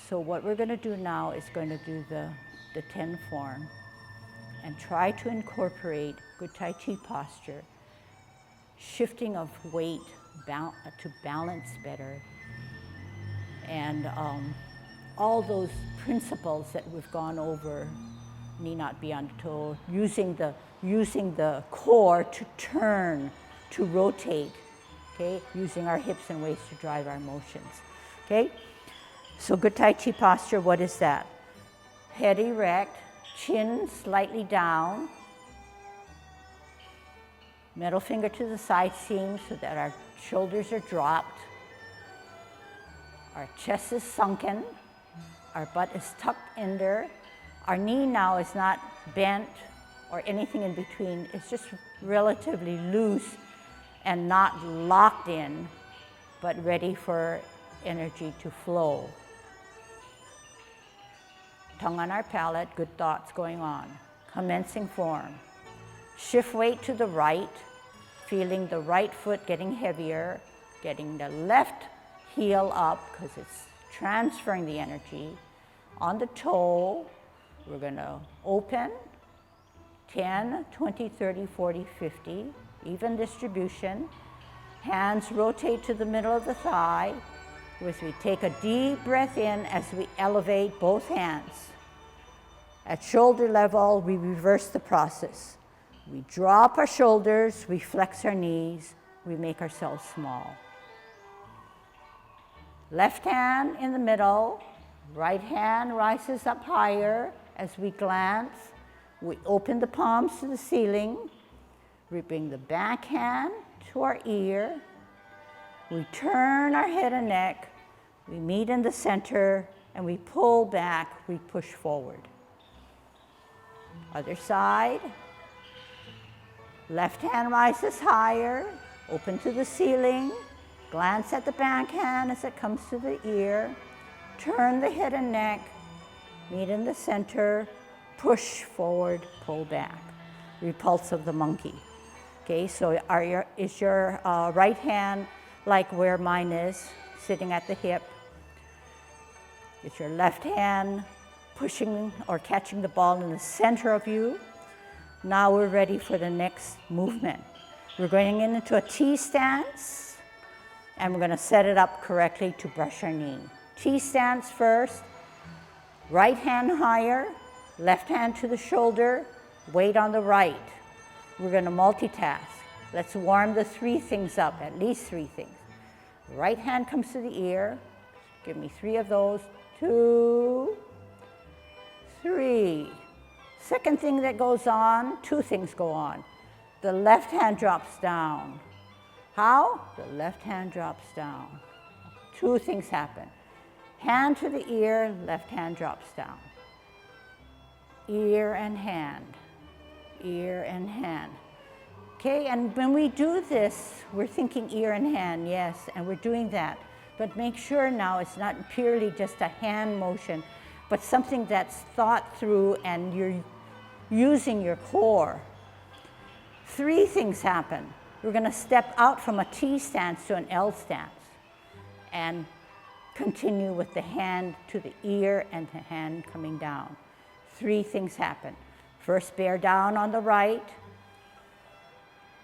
So what we're going to do now is going to do the 10 form and try to incorporate good Tai Chi posture, shifting of weight to balance better, and all those principles that we've gone over, knee not beyond the toe, using the core to turn, to rotate, okay? Using our hips and waists to drive our motions, okay? So good Tai Chi posture, what is that? Head erect, chin slightly down, middle finger to the side seam so that our shoulders are dropped, our chest is sunken, our butt is tucked under, our knee now is not bent or anything in between, it's just relatively loose and not locked in, but ready for energy to flow. Tongue on our palate, good thoughts going on. Commencing form. Shift weight to the right, feeling the right foot getting heavier, getting the left heel up because it's transferring the energy. On the toe, we're going to open 10, 20, 30, 40, 50, even distribution. Hands rotate to the middle of the thigh as we take a deep breath in as we elevate both hands. At shoulder level, we reverse the process. We drop our shoulders, we flex our knees, we make ourselves small. Left hand in the middle, right hand rises up higher as we glance. We open the palms to the ceiling. We bring the back hand to our ear. We turn our head and neck. We meet in the center and we pull back, we push forward. Other side. Left hand rises higher, open to the ceiling. Glance at the back hand as it comes to the ear. Turn the head and neck, meet in the center, push forward, pull back. Repulse of the monkey. Okay, so is your right hand like where mine is, sitting at the hip? Is your left hand pushing or catching the ball in the center of you? Now we're ready for the next movement. We're going into a T stance, and we're going to set it up correctly to brush our knee. T stance first, right hand higher, left hand to the shoulder, weight on the right. We're going to multitask. Let's warm the three things up, at least three things. Right hand comes to the ear. Give me three of those. 2, 3. Second thing that goes on, two things go on. The left hand drops down. How? The left hand drops down. Two things happen. Hand to the ear, left hand drops down. Ear and hand, ear and hand. Okay, and when we do this, we're thinking ear and hand, yes, and we're doing that. But make sure now it's not purely just a hand motion, but something that's thought through and you're using your core. Three things happen. We're going to step out from a T stance to an L stance and continue with the hand to the ear and the hand coming down. Three things happen. First, bear down on the right,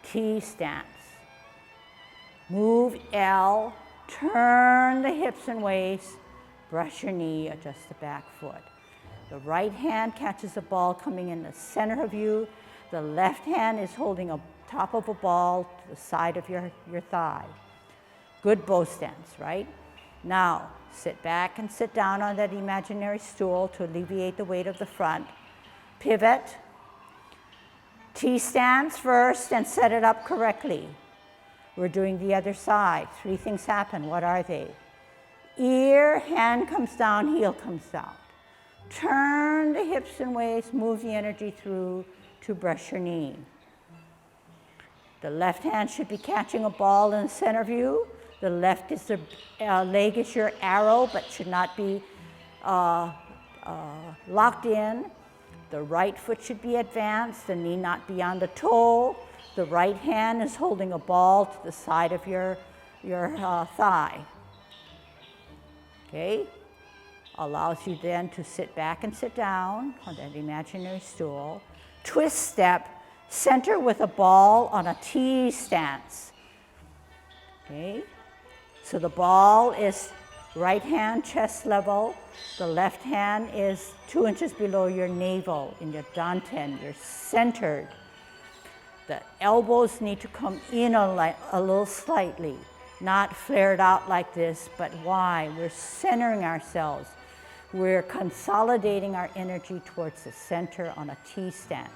T stance. Move L, turn the hips and waist, brush your knee, adjust the back foot. The right hand catches a ball coming in the center of you. The left hand is holding a top of a ball to the side of your thigh. Good bow stance, right? Now, sit back and sit down on that imaginary stool to alleviate the weight of the front. Pivot. T stance first and set it up correctly. We're doing the other side. Three things happen. What are they? Ear, hand comes down, heel comes down. Turn the hips and waist, move the energy through to brush your knee. The left hand should be catching a ball in the center of you. The left is the leg is your arrow, but should not be locked in. The right foot should be advanced, the knee not beyond the toe. The right hand is holding a ball to the side of your thigh. Okay? Allows you then to sit back and sit down on that imaginary stool. Twist step, center with a ball on a T stance. Okay, so the ball is right hand chest level, the left hand is 2 inches below your navel in your danten, you're centered. The elbows need to come in a little slightly, not flared out like this, but why? We're centering ourselves. We're consolidating our energy towards the center on a T stance.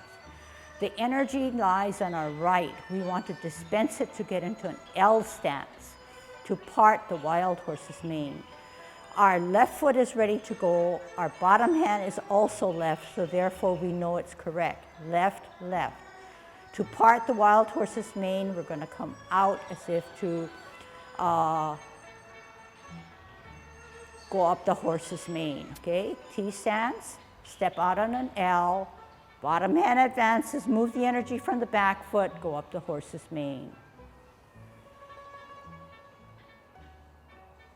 The energy lies on our right. We want to dispense it to get into an L stance, to part the wild horse's mane. Our left foot is ready to go. Our bottom hand is also left, so therefore we know it's correct. Left, left. To part the wild horse's mane, we're going to come out as if to go up the horse's mane, okay? T stance, step out on an L, bottom hand advances, move the energy from the back foot, go up the horse's mane.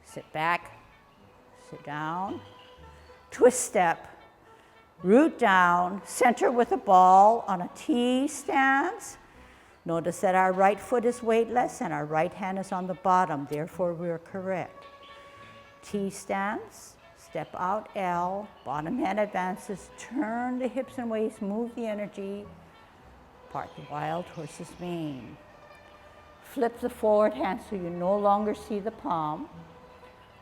Sit back, sit down, twist step, root down, center with a ball on a T stance. Notice that our right foot is weightless and our right hand is on the bottom, therefore we're correct. T stance, step out L, bottom hand advances, turn the hips and waist, move the energy, part the wild horse's mane. Flip the forward hand so you no longer see the palm.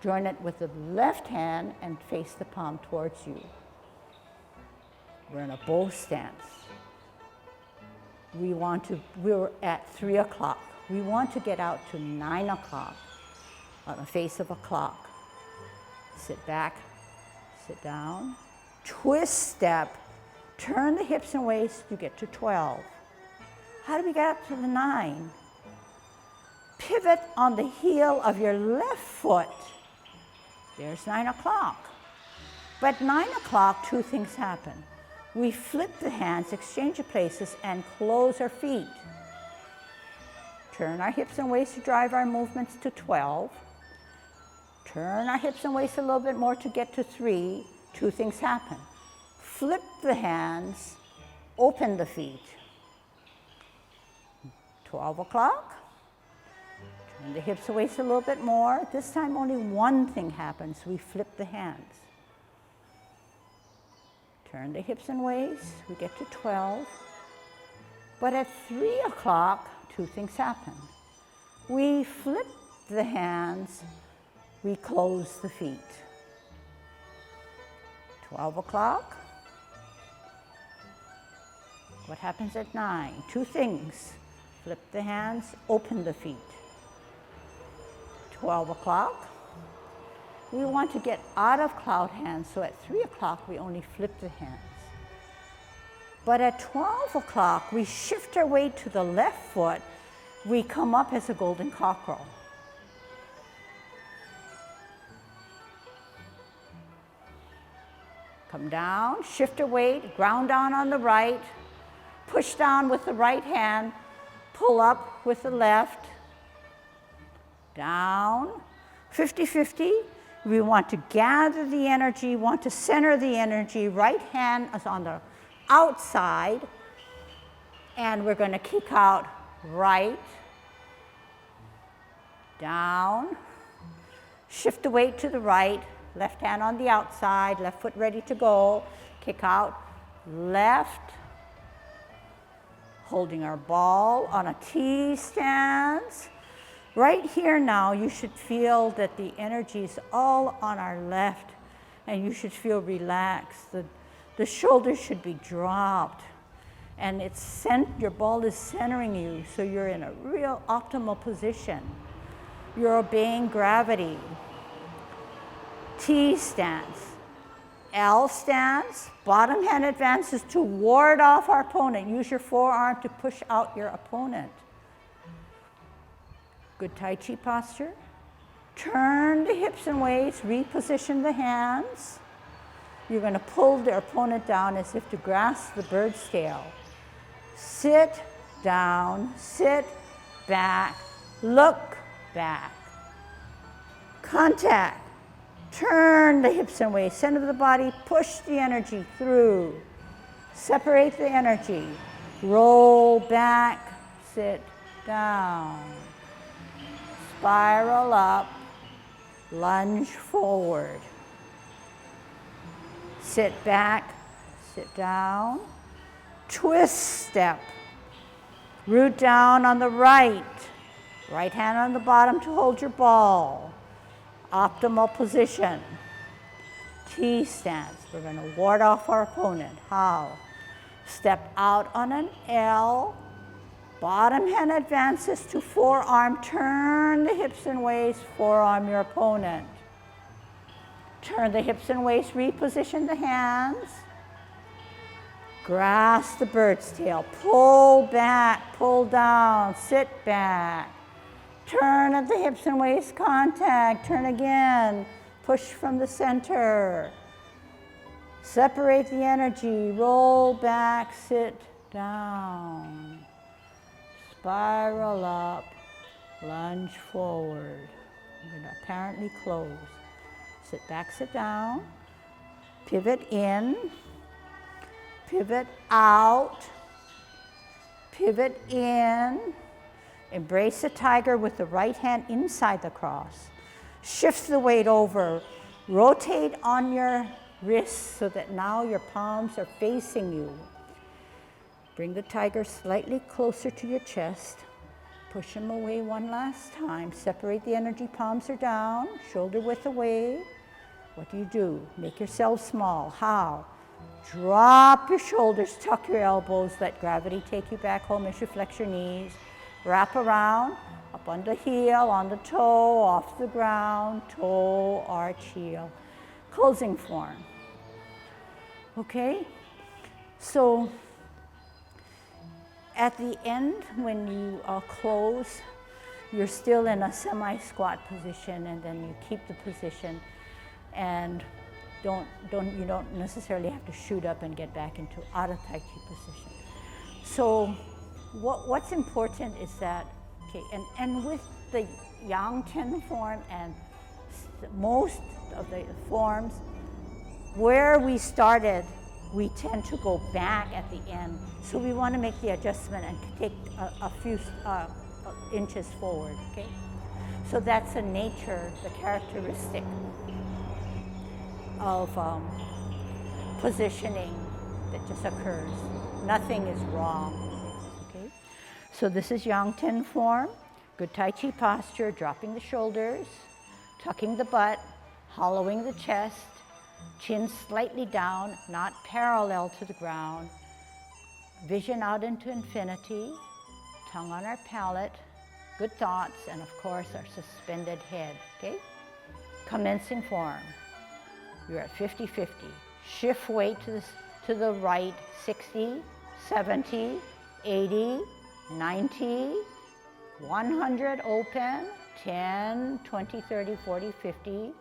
Join it with the left hand and face the palm towards you. We're in a bow stance. We're at 3 o'clock. We want to get out to 9 o'clock on the face of a clock. Sit back, sit down, twist step, turn the hips and waist, you get to 12. How do we get up to the 9? Pivot on the heel of your left foot. There's 9 o'clock. But 9 o'clock, 2 things happen. We flip the hands, exchange of places, and close our feet. Turn our hips and waist to drive our movements to 12. Turn our hips and waist a little bit more to get to 3. 2 things happen. Flip the hands, open the feet. 12 o'clock. Turn the hips and waist a little bit more. This time only 1 thing happens. We flip the hands. Turn the hips and waist. We get to 12. But at 3 o'clock, 2 things happen. We flip the hands. We close the feet. 12 o'clock. What happens at 9? 2 things. Flip the hands, open the feet. 12 o'clock. We want to get out of cloud hands, so at 3 o'clock we only flip the hands. But at 12 o'clock, we shift our weight to the left foot. We come up as a golden cockerel. Come down, shift our weight, ground down on the right, push down with the right hand, pull up with the left, down, 50-50. We want to gather the energy, want to center the energy. Right hand is on the outside, and we're going to kick out right, down, shift the weight to the right, left hand on the outside, left foot ready to go, kick out left, holding our ball on a T stance. Right here now, you should feel that the energy is all on our left, and you should feel relaxed. The shoulders should be dropped, and your ball is centering you, so you're in a real optimal position. You're obeying gravity. T stance. L stance, bottom hand advances to ward off our opponent. Use your forearm to push out your opponent. Good Tai Chi posture. Turn the hips and waist, reposition the hands. You're going to pull the opponent down as if to grasp the bird's tail. Sit down, sit back, look back. Contact. Turn the hips and waist, center of the body, push the energy through. Separate the energy. Roll back, sit down. Spiral up, lunge forward. Sit back, sit down. Twist step. Root down on the right. Right hand on the bottom to hold your ball. Optimal position. T stance. We're going to ward off our opponent. How? Step out on an L. Bottom hand advances to forearm. Turn the hips and waist. Forearm your opponent. Turn the hips and waist. Reposition the hands. Grasp the bird's tail. Pull back. Pull down. Sit back. Turn at the hips and waist contact. Turn again. Push from the center. Separate the energy. Roll back. Sit down. Spiral up. Lunge forward. I'm going to apparently close. Sit back, sit down. Pivot in. Pivot out. Pivot in. Embrace the tiger with the right hand inside the cross. Shift the weight over. Rotate on your wrists so that now your palms are facing you. Bring the tiger slightly closer to your chest. Push him away one last time. Separate the energy. Palms are down. Shoulder width away. What do? Make yourself small. How? Drop your shoulders. Tuck your elbows. Let gravity take you back home as you flex your knees. Wrap around, up on the heel, on the toe, off the ground, toe, arch, heel. Closing form. Okay? So at the end, when you close, you're still in a semi-squat position, and then you keep the position, and you don't necessarily have to shoot up and get back into out of Tai Chi position. So what's important is that, okay, and with the Yang Ten form and most of the forms, where we started, we tend to go back at the end. So we want to make the adjustment and take a few inches forward, okay? So that's the nature, the characteristic of positioning that just occurs. Nothing is wrong. So this is Yang Ten form, good Tai Chi posture, dropping the shoulders, tucking the butt, hollowing the chest, chin slightly down, not parallel to the ground, vision out into infinity, tongue on our palate, good thoughts, and of course our suspended head, okay? Commencing form, you're at 50-50. Shift weight to the right, 60, 70, 80, 90, 100 open, 10, 20, 30, 40, 50.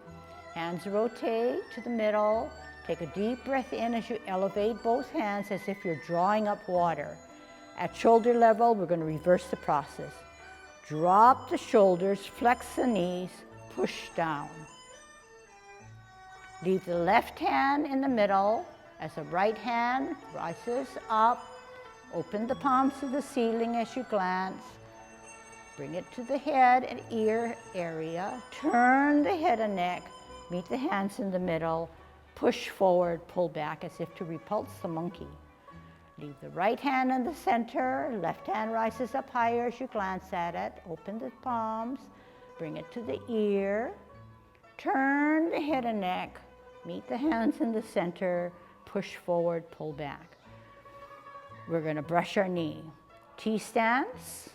Hands rotate to the middle. Take a deep breath in as you elevate both hands as if you're drawing up water. At shoulder level, we're going to reverse the process. Drop the shoulders, flex the knees, push down. Leave the left hand in the middle as the right hand rises up. Open the palms to the ceiling as you glance. Bring it to the head and ear area. Turn the head and neck. Meet the hands in the middle. Push forward, pull back as if to repulse the monkey. Leave the right hand in the center. Left hand rises up higher as you glance at it. Open the palms. Bring it to the ear. Turn the head and neck. Meet the hands in the center. Push forward, pull back. We're going to brush our knee. T stance,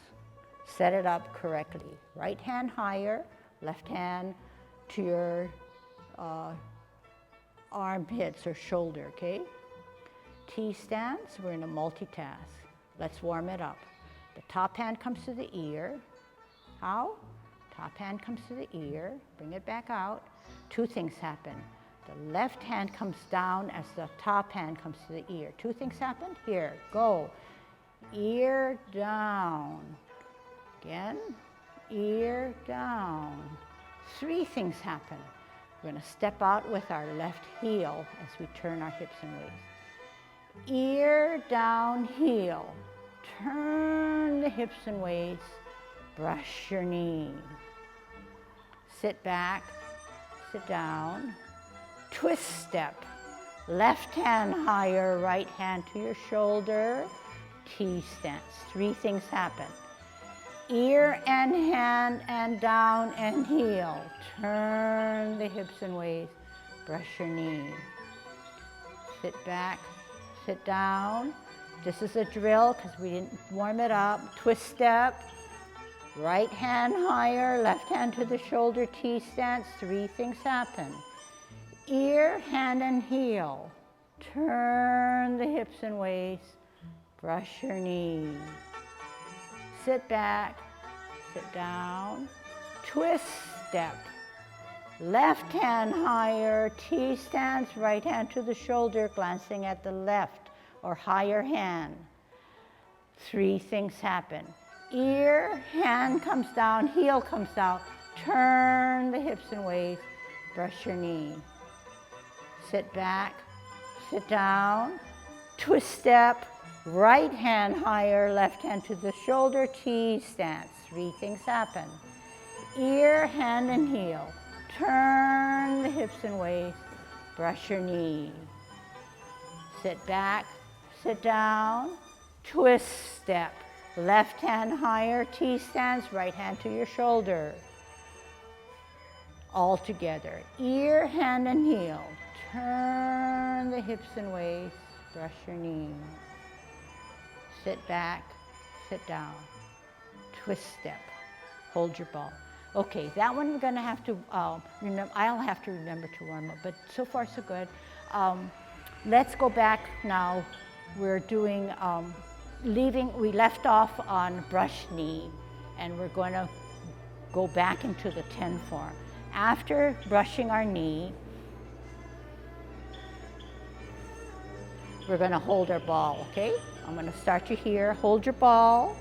set it up correctly. Right hand higher, left hand to your armpits or shoulder, okay? T stance, we're going to multitask. Let's warm it up. The top hand comes to the ear. How? Top hand comes to the ear, bring it back out. Two things happen. The left hand comes down as the top hand comes to the ear. Two things happen. Here, go. Ear down. Again, ear down. Three things happen. We're going to step out with our left heel as we turn our hips and waist. Ear down, heel. Turn the hips and waist. Brush your knee. Sit back, sit down. Twist step. Left hand higher, right hand to your shoulder. T-stance. 3 things happen. Ear and hand and down and heel. Turn the hips and waist. Brush your knee. Sit back, sit down. This is a drill because we didn't warm it up. Twist step. Right hand higher, left hand to the shoulder, T-stance. 3 things happen. Ear, hand, and heel. Turn the hips and waist. Brush your knee. Sit back, sit down. Twist step. Left hand higher, T-stance, right hand to the shoulder, glancing at the left or higher hand. 3 things happen. Ear, hand comes down, heel comes out. Turn the hips and waist. Brush your knee. Sit back, sit down. Twist step. Right hand higher, left hand to the shoulder, T-stance. 3 things happen. Ear, hand, and heel. Turn the hips and waist. Brush your knee. Sit back, sit down. Twist step. Left hand higher, T-stance, right hand to your shoulder. All together. Ear, hand, and heel. Turn the hips and waist. Brush your knee. Sit back, sit down. Twist step. Hold your ball. Okay, that one we're going to have to remember. I'll have to remember to warm up, but so far so good. Let's go back now. We're doing we left off on brush knee, and we're going to go back into the 10 form. After brushing our knee, we're going to hold our ball, okay? I'm going to start you here. Hold your ball.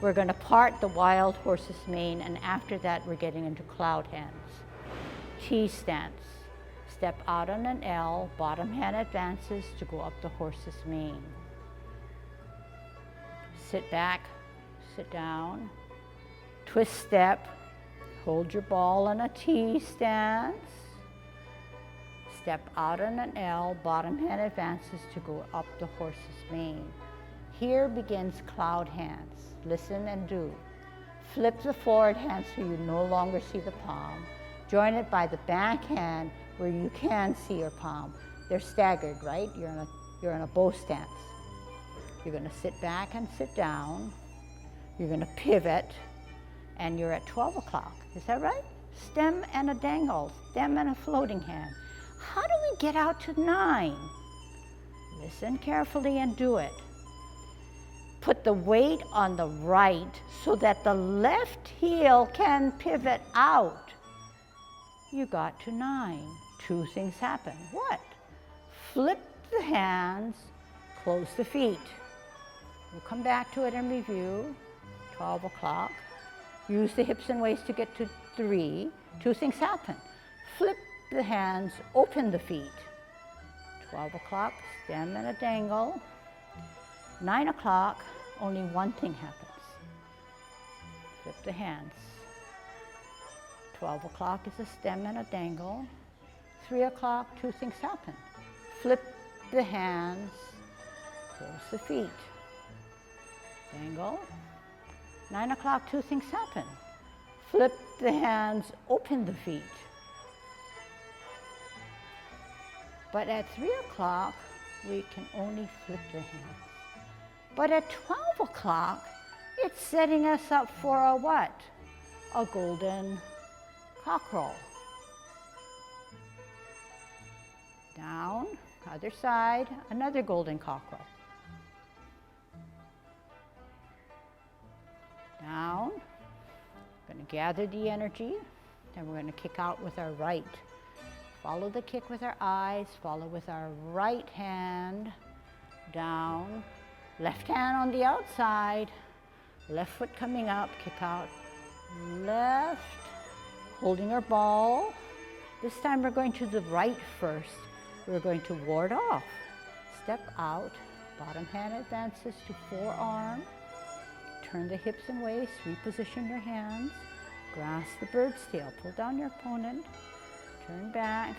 We're going to part the wild horse's mane, and after that, we're getting into cloud hands. T-stance. Step out on an L. Bottom hand advances to go up the horse's mane. Sit back, sit down. Twist step. Hold your ball on a T-stance. Step out on an L, bottom hand advances to go up the horse's mane. Here begins cloud hands. Listen and do. Flip the forward hand so you no longer see the palm. Join it by the back hand where you can see your palm. They're staggered, right? You're in a bow stance. You're going to sit back and sit down. You're going to pivot, and you're at 12 o'clock. Is that right? Stem and a dangle, stem and a floating hand. How do we get out to 9? Listen carefully and do it. Put the weight on the right so that the left heel can pivot out. You got to 9. 2 things happen. What? Flip the hands, close the feet. We'll come back to it and review. 12 o'clock. Use the hips and waist to get to 3. 2 things happen. Flip the hands, open the feet. 12 o'clock, stem and a dangle. 9 o'clock, only 1 thing happens. Flip the hands. 12 o'clock is a stem and a dangle. 3 o'clock, 2 things happen. Flip the hands, close the feet. Dangle. 9 o'clock, 2 things happen. Flip the hands, open the feet. But at 3 o'clock, we can only flip the hands. But at 12 o'clock, it's setting us up for a what? A golden cockerel. Down, other side, another golden cockerel. Down, going to gather the energy, and we're going to kick out with our right. Follow the kick with our eyes, follow with our right hand, down, left hand on the outside, left foot coming up, kick out, left, holding our ball. This time we're going to the right first. We're going to ward off. Step out, bottom hand advances to forearm. Turn the hips and waist, reposition your hands. Grasp the bird's tail, pull down your opponent. Turn back,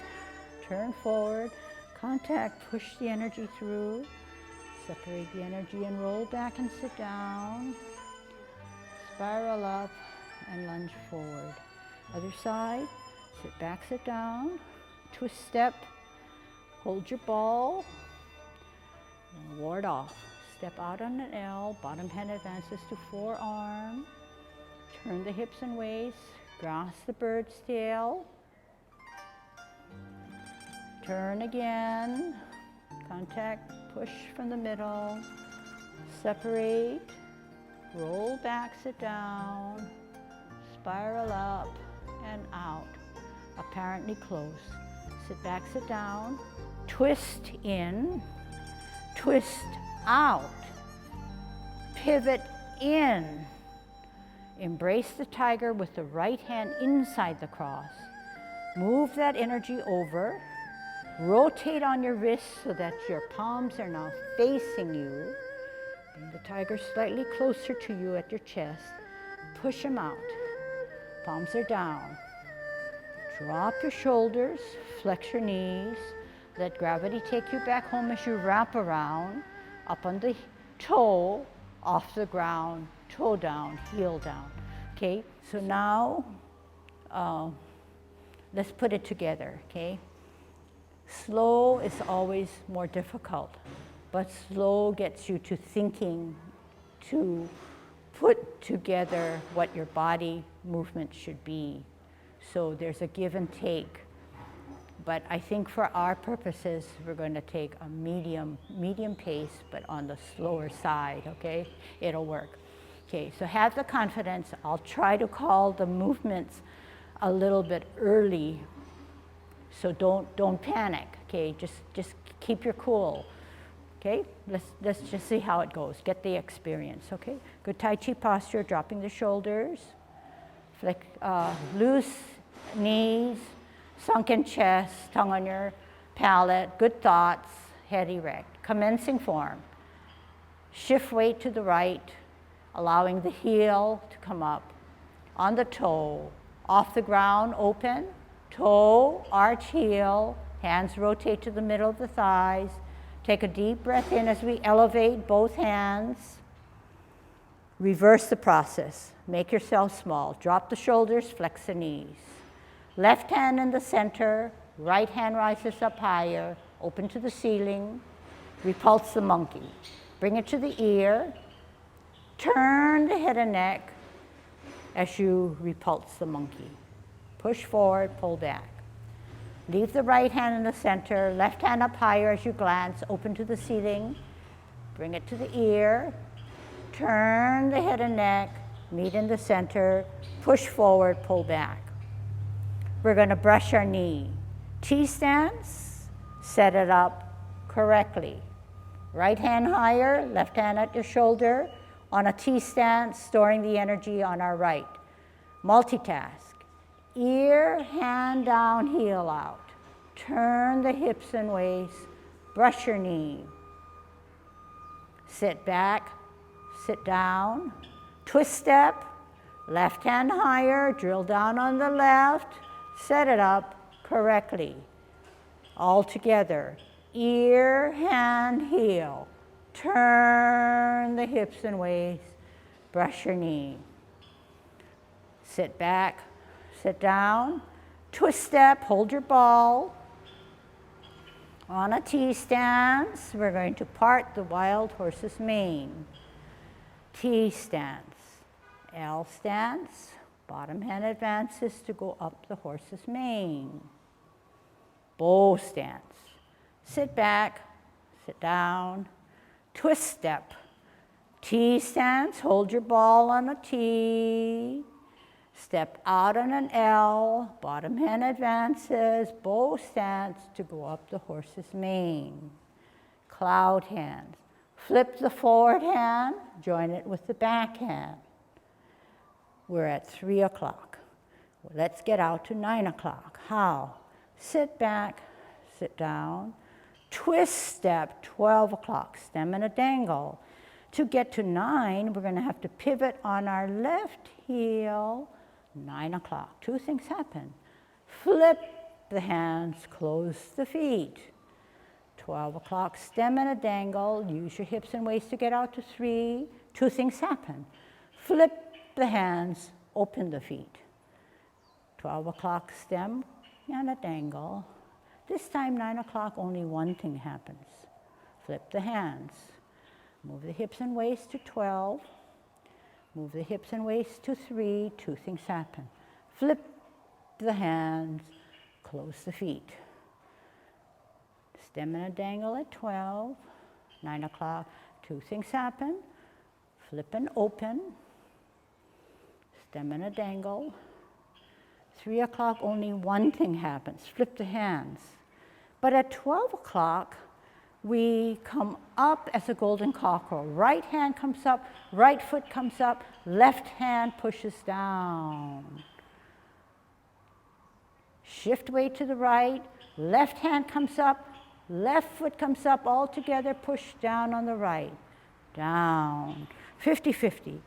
turn forward. Contact, push the energy through. Separate the energy and roll back and sit down. Spiral up and lunge forward. Other side, sit back, sit down. Twist step, hold your ball, and ward off. Step out on an L, bottom hand advances to forearm. Turn the hips and waist, grasp the bird's tail. Turn again, contact, push from the middle, separate, roll back, sit down, spiral up and out, apparently close. Sit back, sit down, twist in, twist out, pivot in. Embrace the tiger with the right hand inside the cross. Move that energy over. Rotate on your wrists so that your palms are now facing you. Bring the tiger slightly closer to you at your chest. Push him out. Palms are down. Drop your shoulders, flex your knees. Let gravity take you back home as you wrap around, up on the toe, off the ground, toe down, heel down. Okay, so now let's put it together, okay? Slow is always more difficult, but slow gets you to thinking, to put together what your body movement should be. So there's a give and take. But I think for our purposes, we're going to take a medium pace, but on the slower side, okay? It'll work. Okay, so have the confidence. I'll try to call the movements a little bit early, so don't panic, okay? Just keep your cool, okay? Let's just see how it goes. Get the experience, okay? Good Tai Chi posture, dropping the shoulders, loose knees, sunken chest, tongue on your palate, good thoughts, head erect. Commencing form. Shift weight to the right, allowing the heel to come up. On the toe, off the ground, open. Toe, arch heel, hands rotate to the middle of the thighs. Take a deep breath in as we elevate both hands. Reverse the process. Make yourself small. Drop the shoulders, flex the knees. Left hand in the center, right hand rises up higher, open to the ceiling, repulse the monkey. Bring it to the ear, turn the head and neck as you repulse the monkey. Push forward, pull back. Leave the right hand in the center, left hand up higher as you glance, open to the ceiling, bring it to the ear, turn the head and neck, meet in the center, push forward, pull back. We're going to brush our knee. T-stance, set it up correctly. Right hand higher, left hand at your shoulder. On a T-stance, storing the energy on our right. Multitask. Ear, hand down, heel out. Turn the hips and waist. Brush your knee. Sit back, sit down. Twist step. Left hand higher, drill down on the left. Set it up correctly. All together. Ear, hand, heel. Turn the hips and waist. Brush your knee. Sit back, sit down. Twist step, hold your ball. On a T-stance, we're going to part the wild horse's mane. T-stance. L stance. Bottom hand advances to go up the horse's mane. Bow stance. Sit back, sit down, twist step. T stance, hold your ball on a T. Step out on an L, bottom hand advances, bow stance to go up the horse's mane. Cloud hands. Flip the forward hand, join it with the back hand. We're at 3 o'clock. Let's get out to 9 o'clock. How? Sit back, sit down, twist step, 12 o'clock, stem and a dangle. To get to 9, we're going to have to pivot on our left heel, 9 o'clock. Two things happen. Flip the hands, close the feet. 12 o'clock, stem and a dangle. Use your hips and waist to get out to 3. Two things happen. Flip the hands, open the feet. 12 o'clock, stem and a dangle. This time, 9 o'clock, only one thing happens. Flip the hands. Move the hips and waist to 12. Move the hips and waist to 3. Two things happen. Flip the hands, close the feet. Stem and a dangle at 12. 9 o'clock, two things happen. Flip and open. Stem and a dangle. 3 o'clock, only one thing happens. Flip the hands. But at 12 o'clock, we come up as a golden cockerel. Right hand comes up, right foot comes up, left hand pushes down. Shift weight to the right, left hand comes up, left foot comes up, all together, push down on the right. Down. 50-50.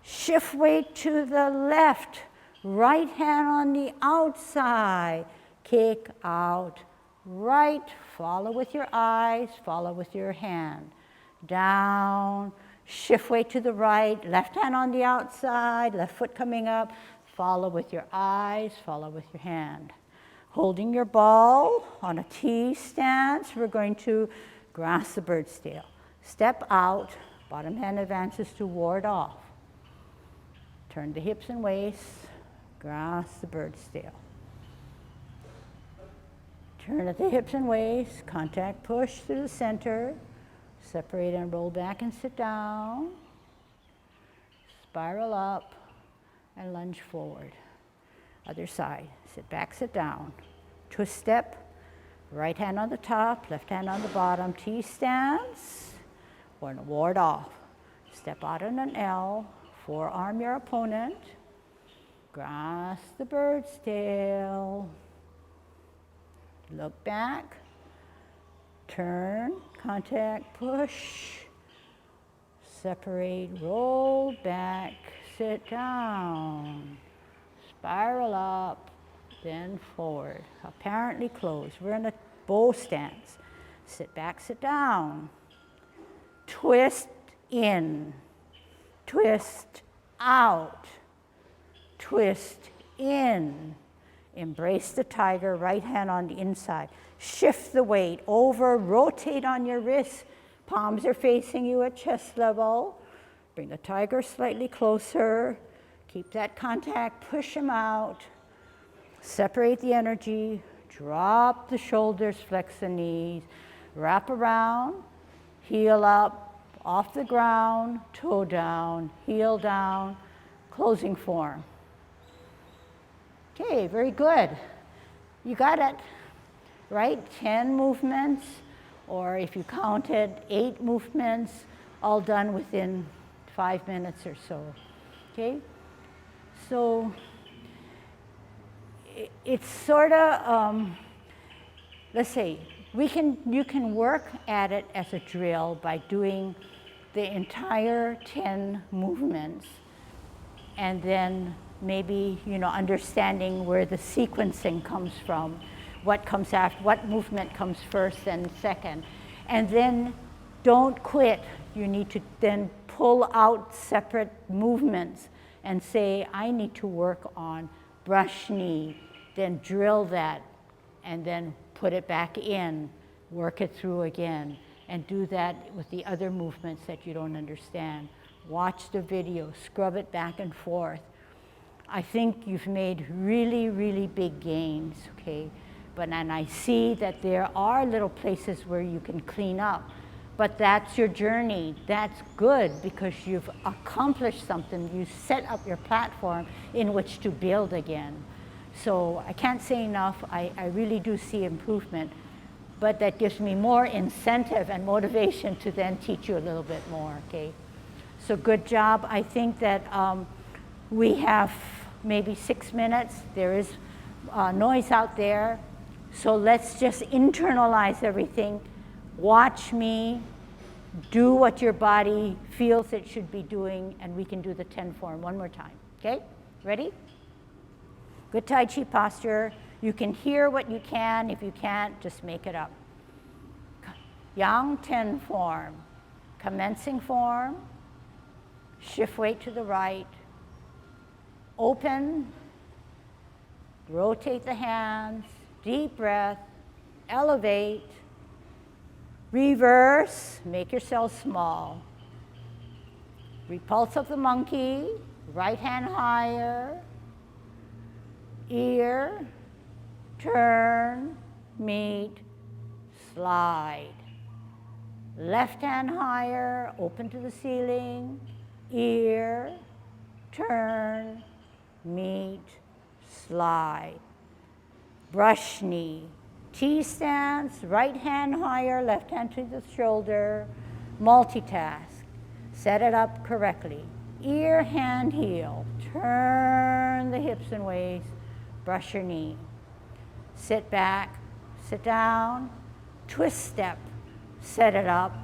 Shift weight to the left, right hand on the outside, kick out. Right, follow with your eyes, follow with your hand. Down, shift weight to the right, left hand on the outside, left foot coming up, follow with your eyes, follow with your hand. Holding your ball on a T stance, we're going to grasp the bird's tail. Step out, bottom hand advances to ward off. Turn the hips and waist, grasp the bird's tail. Turn at the hips and waist, contact push through the center, separate and roll back and sit down, spiral up and lunge forward. Other side, sit back, sit down. Twist step, right hand on the top, left hand on the bottom, T stance, or ward off. Step out on an L, forearm your opponent, grasp the bird's tail. Look back, turn, contact, push, separate, roll back, sit down, spiral up, then forward, apparently closed. We're in a bow stance. Sit back, sit down, twist in, twist out, twist in. Embrace the tiger, right hand on the inside. Shift the weight over, rotate on your wrists. Palms are facing you at chest level. Bring the tiger slightly closer. Keep that contact, push him out. Separate the energy, drop the shoulders, flex the knees. Wrap around, heel up, off the ground, toe down, heel down, closing form. Okay, very good. You got it, right? 10 movements, or if you counted 8 movements, all done within 5 minutes or so, okay? So it's sort of, let's say, you can work at it as a drill by doing the entire 10 movements, and then maybe, understanding where the sequencing comes from, what comes after, what movement comes first and second. And then don't quit. You need to then pull out separate movements and say, I need to work on brush knee, then drill that, and then put it back in, work it through again, and do that with the other movements that you don't understand. Watch the video, scrub it back and forth. I think you've made really, really big gains, okay? And I see that there are little places where you can clean up, but that's your journey. That's good because you've accomplished something. You set up your platform in which to build again. So I can't say enough. I really do see improvement, but that gives me more incentive and motivation to then teach you a little bit more, okay? So good job. I think that we have maybe 6 minutes. There is noise out there. So let's just internalize everything. Watch me. Do what your body feels it should be doing, and we can do the 10 form one more time. Okay? Ready? Good Tai Chi posture. You can hear what you can. If you can't, just make it up. Yang 10 form. Commencing form. Shift weight to the right. Open. Rotate the hands. Deep breath. Elevate. Reverse. Make yourself small. Repulse of the monkey. Right hand higher. Ear. Turn. Meet. Slide. Left hand higher, open to the ceiling, ear, turn, meet, slide. Brush knee, T-stance, right hand higher, left hand to the shoulder, multitask. Set it up correctly. Ear, hand, heel, turn the hips and waist, brush your knee. Sit back, sit down, twist step. Set it up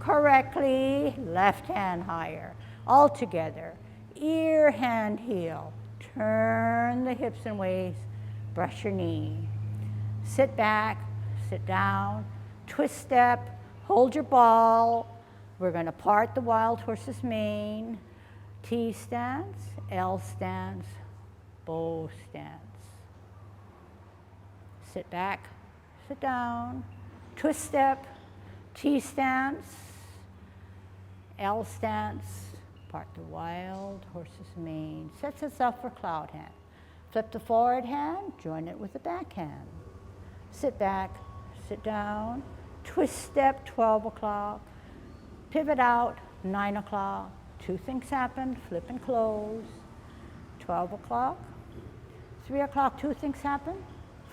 correctly, left hand higher. All together, ear, hand, heel. Turn the hips and waist, brush your knee. Sit back, sit down, twist step, hold your ball. We're gonna part the wild horse's mane. T stance, L stance, bow stance. Sit back, sit down, twist step, T stance, L stance, part the wild horse's mane. Sets us up for cloud hand. Flip the forward hand, join it with the back hand. Sit back, sit down, twist step, 12 o'clock. Pivot out, 9 o'clock. Two things happen, flip and close. 12 o'clock. 3 o'clock, two things happen,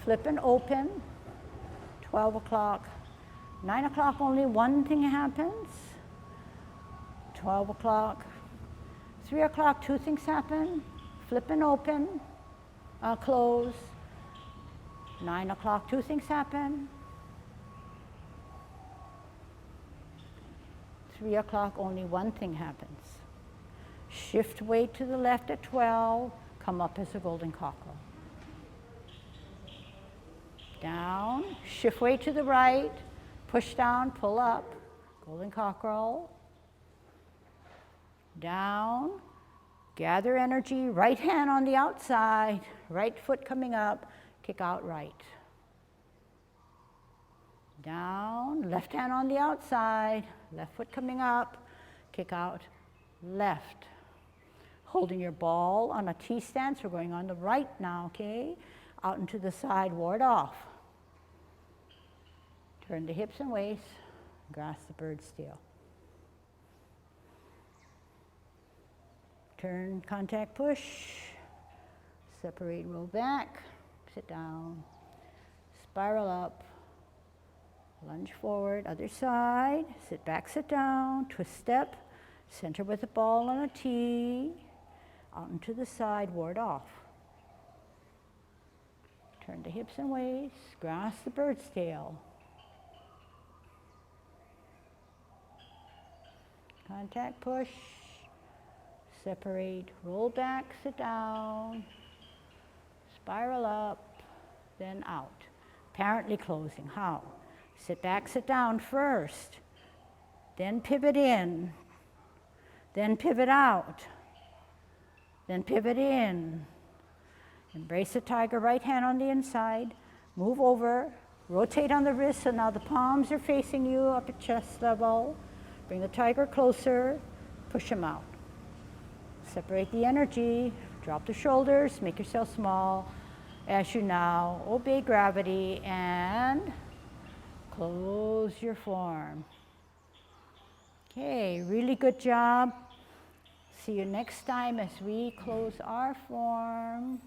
flip and open. 12 o'clock. 9 o'clock, only one thing happens. 12 o'clock. 3 o'clock, two things happen. Flip and open, close. 9 o'clock, two things happen. 3 o'clock, only one thing happens. Shift weight to the left at 12, come up as a golden cockerel. Down, shift weight to the right, push down, pull up, golden cockerel. Down, gather energy, right hand on the outside, right foot coming up, kick out right. Down, left hand on the outside, left foot coming up, kick out left. Holding your ball on a T stance, we're going on the right now, okay? Out into the side, ward off. Turn the hips and waist, grasp the bird steal. Turn, contact, push, separate, roll back, sit down, spiral up, lunge forward, other side, sit back, sit down, twist step, center with the ball on a T, out into the side, ward off. Turn the hips and waist, grasp the bird's tail. Contact, push, separate, roll back, sit down, spiral up, then out. Apparently closing. How? Sit back, sit down first, then pivot in, then pivot out, then pivot in. Embrace the tiger, right hand on the inside, move over, rotate on the wrist, so now the palms are facing you up at chest level. Bring the tiger closer, push him out. Separate the energy, drop the shoulders, make yourself small as you now obey gravity and close your form. Okay, really good job. See you next time as we close our form.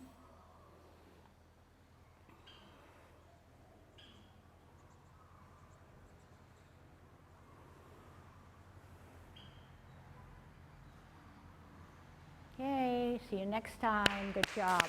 Okay, See you next time. Good job.